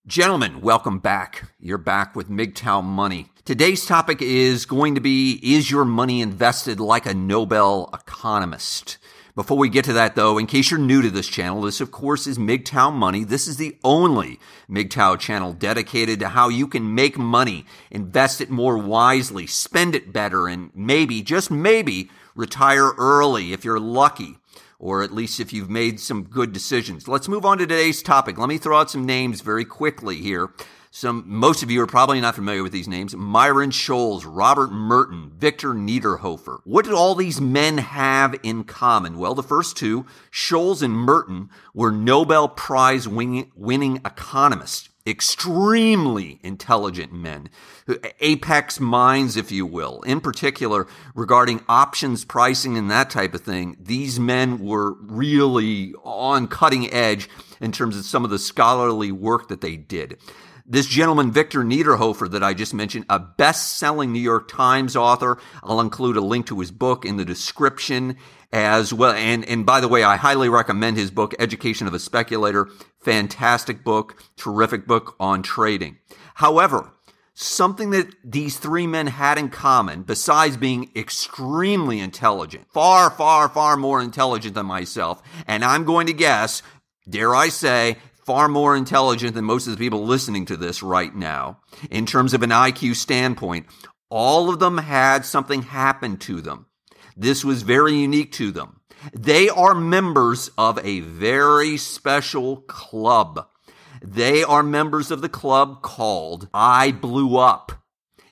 Gentlemen, welcome back. You're back with MGTOW Money. Today's topic is going to be, is your money invested like a Nobel economist? Before we get to that, though, in case you're new to this channel, this, of course, is MGTOW Money. This is the only MGTOW channel dedicated to how you can make money, invest it more wisely, spend it better, and maybe, just maybe, retire early if you're lucky, or at least if you've made some good decisions. Let's move on to today's topic. Let me throw out some names very quickly here. Most of you are probably not familiar with these names. Myron Scholes, Robert Merton, Victor Niederhofer. What did all these men have in common? Well, the first two, Scholes and Merton, were Nobel Prize winning economists. Extremely intelligent men, apex minds, if you will. In particular, regarding options pricing and that type of thing, these men were really on cutting edge in terms of some of the scholarly work that they did. This gentleman, Victor Niederhofer, that I just mentioned, a best-selling New York Times author. I'll include a link to his book in the description as well. And by the way, I highly recommend his book, Education of a Speculator. Fantastic book, terrific book on trading. However, something that these three men had in common, besides being extremely intelligent, far, far, far more intelligent than myself, and I'm going to guess, dare I say, far more intelligent than most of the people listening to this right now, in terms of an IQ standpoint, all of them had something happen to them. This was very unique to them. They are members of a very special club. They are members of the club called I Blew Up.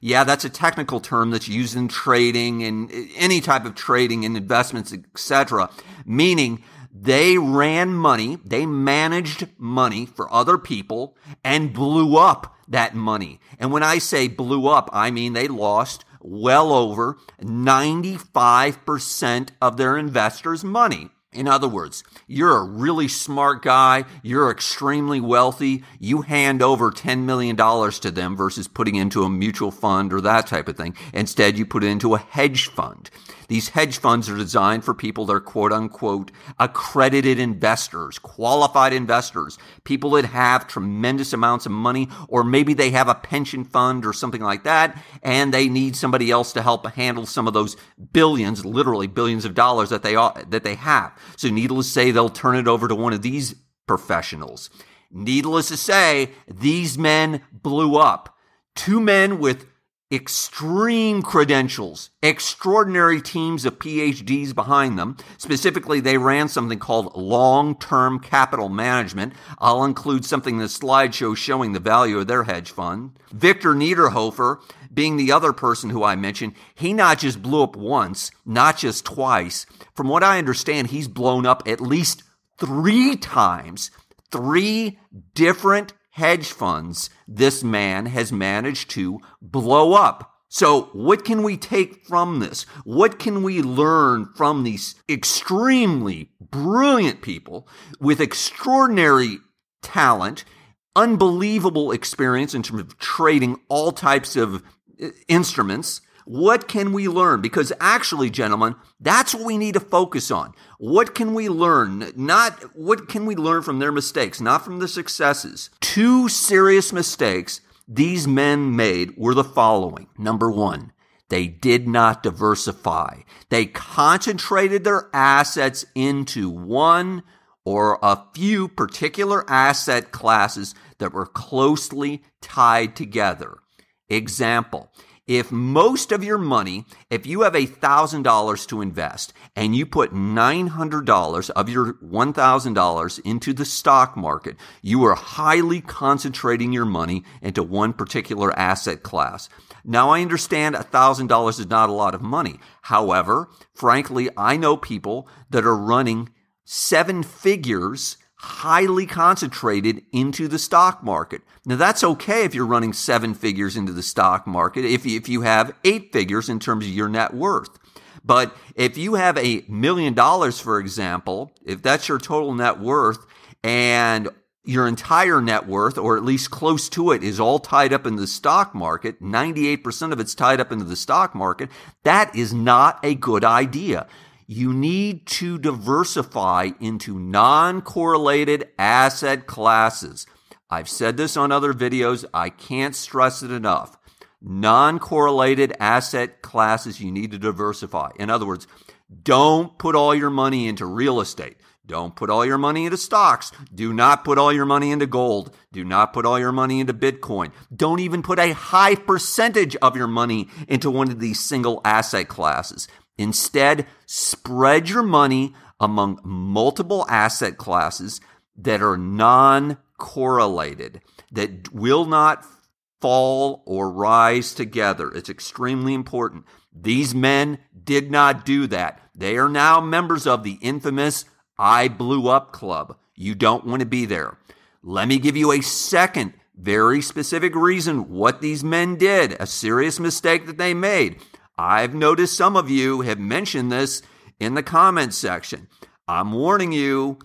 Yeah, that's a technical term that's used in trading and any type of trading and investments, etc., meaning they ran money, they managed money for other people and blew up that money. And when I say blew up, I mean they lost well over 95% of their investors' money. In other words, you're a really smart guy, you're extremely wealthy, you hand over $10 million to them versus putting into a mutual fund or that type of thing. Instead, you put it into a hedge fund. These hedge funds are designed for people that are quote-unquote accredited investors, qualified investors, people that have tremendous amounts of money, or maybe they have a pension fund or something like that, and they need somebody else to help handle some of those billions, literally billions of dollars that they have. So needless to say, they'll turn it over to one of these professionals. Needless to say, these men blew up. Two men with extreme credentials, extraordinary teams of PhDs behind them. Specifically, they ran something called long-term capital management. I'll include something in the slideshow showing the value of their hedge fund. Victor Niederhofer, being the other person who I mentioned, he not just blew up once, not just twice. From what I understand, he's blown up at least 3 times, 3 different hedge funds this man has managed to blow up. So what can we take from this? What can we learn from these extremely brilliant people with extraordinary talent, unbelievable experience in terms of trading all types of instruments? What can we learn? Because actually, gentlemen, that's what we need to focus on. What can we learn? Not what can we learn from their mistakes, not from the successes. 2 serious mistakes these men made were the following. Number 1, they did not diversify. They concentrated their assets into one or a few particular asset classes that were closely tied together. Example. If most of your money, if you have $1,000 to invest and you put $900 of your $1,000 into the stock market, you are highly concentrating your money into one particular asset class. Now, I understand $1,000 is not a lot of money. However, frankly, I know people that are running 7 figures highly concentrated into the stock market. Now, that's okay if you're running 7 figures into the stock market, if you have 8 figures in terms of your net worth. But if you have $1 million, for example, if that's your total net worth and your entire net worth, or at least close to it, is all tied up in the stock market, 98% of it's tied up into the stock market, that is not a good idea. You need to diversify into non-correlated asset classes. I've said this on other videos. I can't stress it enough. Non-correlated asset classes you need to diversify. In other words, don't put all your money into real estate. Don't put all your money into stocks. Do not put all your money into gold. Do not put all your money into Bitcoin. Don't even put a high percentage of your money into one of these single asset classes. Instead, spread your money among multiple asset classes that are non-correlated, that will not fall or rise together. It's extremely important. These men did not do that. They are now members of the infamous I Blew Up Club. You don't want to be there. Let me give you a second very specific reason what these men did, a serious mistake that they made. I've noticed some of you have mentioned this in the comments section. I'm warning you,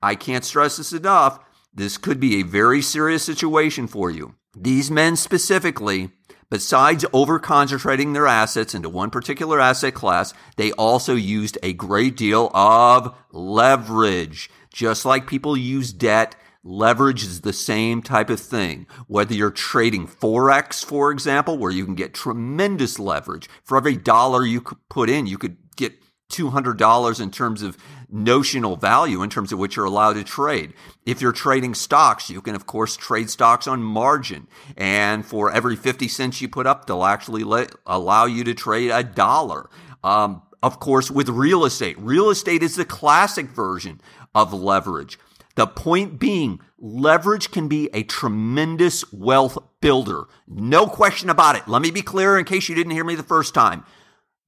I can't stress this enough, this could be a very serious situation for you. These men specifically, besides over-concentrating their assets into one particular asset class, they also used a great deal of leverage. Just like people use debt, leverage is the same type of thing. Whether you're trading Forex, for example, where you can get tremendous leverage. For every dollar you could put in, you could get $200 in terms of notional value, in terms of what you're allowed to trade. If you're trading stocks, you can, of course, trade stocks on margin. And for every 50 cents you put up, they'll actually allow you to trade $1. Of course, with real estate is the classic version of leverage. The point being, leverage can be a tremendous wealth builder. No question about it. Let me be clear in case you didn't hear me the first time.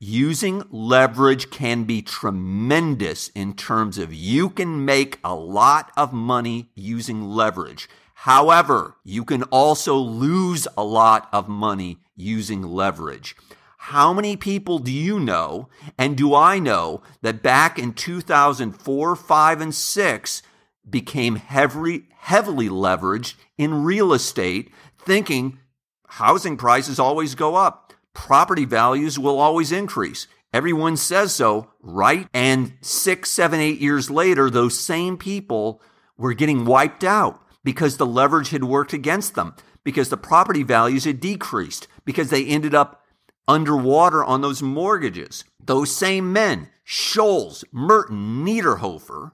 Using leverage can be tremendous in terms of you can make a lot of money using leverage. However, you can also lose a lot of money using leverage. How many people do you know, and do I know, that back in 2004, 5, and 6 became heavily leveraged in real estate, thinking housing prices always go up. Property values will always increase. Everyone says so, right? And 6, 7, 8 years later, those same people were getting wiped out because the leverage had worked against them, because the property values had decreased, because they ended up underwater on those mortgages. Those same men, Scholes, Merton, Niederhofer,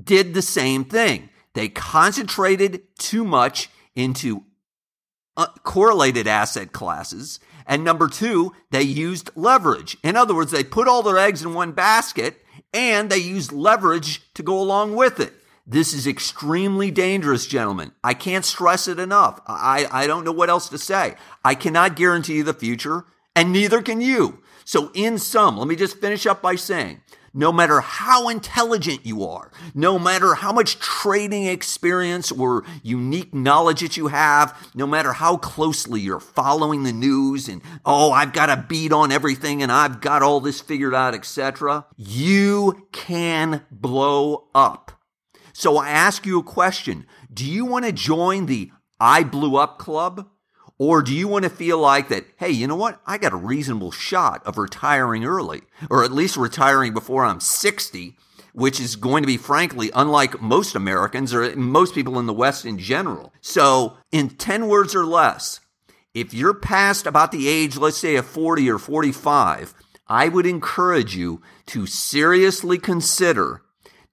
did the same thing. They concentrated too much into correlated asset classes. And number two, they used leverage. In other words, they put all their eggs in one basket and they used leverage to go along with it. This is extremely dangerous, gentlemen. I can't stress it enough. I don't know what else to say. I cannot guarantee you the future, and neither can you. So in sum, let me just finish up by saying, no matter how intelligent you are, no matter how much trading experience or unique knowledge that you have, no matter how closely you're following the news and, I've got a beat on everything and I've got all this figured out, etc., you can blow up. So I ask you a question. Do you want to join the I Blew Up Club? Or do you want to feel like that, hey, you know what? I got a reasonable shot of retiring early, or at least retiring before I'm 60, which is going to be, frankly, unlike most Americans or most people in the West in general. So in 10 words or less, if you're past about the age, let's say, of 40 or 45, I would encourage you to seriously consider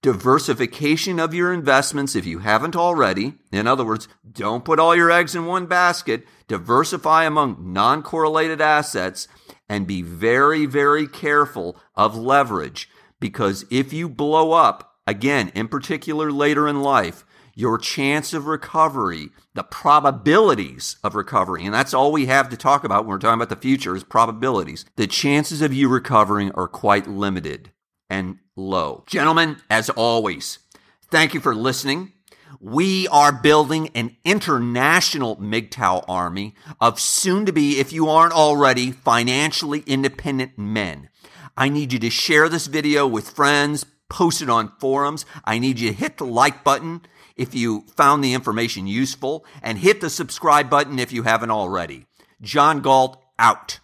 diversification of your investments if you haven't already. In other words, don't put all your eggs in one basket. Diversify among non-correlated assets and be very, very careful of leverage, because if you blow up, again, in particular later in life, your chance of recovery, the probabilities of recovery, and that's all we have to talk about when we're talking about the future is probabilities. The chances of you recovering are quite limited and low. Gentlemen, as always, thank you for listening. We are building an international MGTOW army of soon-to-be, if you aren't already, financially independent men. I need you to share this video with friends, post it on forums. I need you to hit the like button if you found the information useful, and hit the subscribe button if you haven't already. John Galt, out.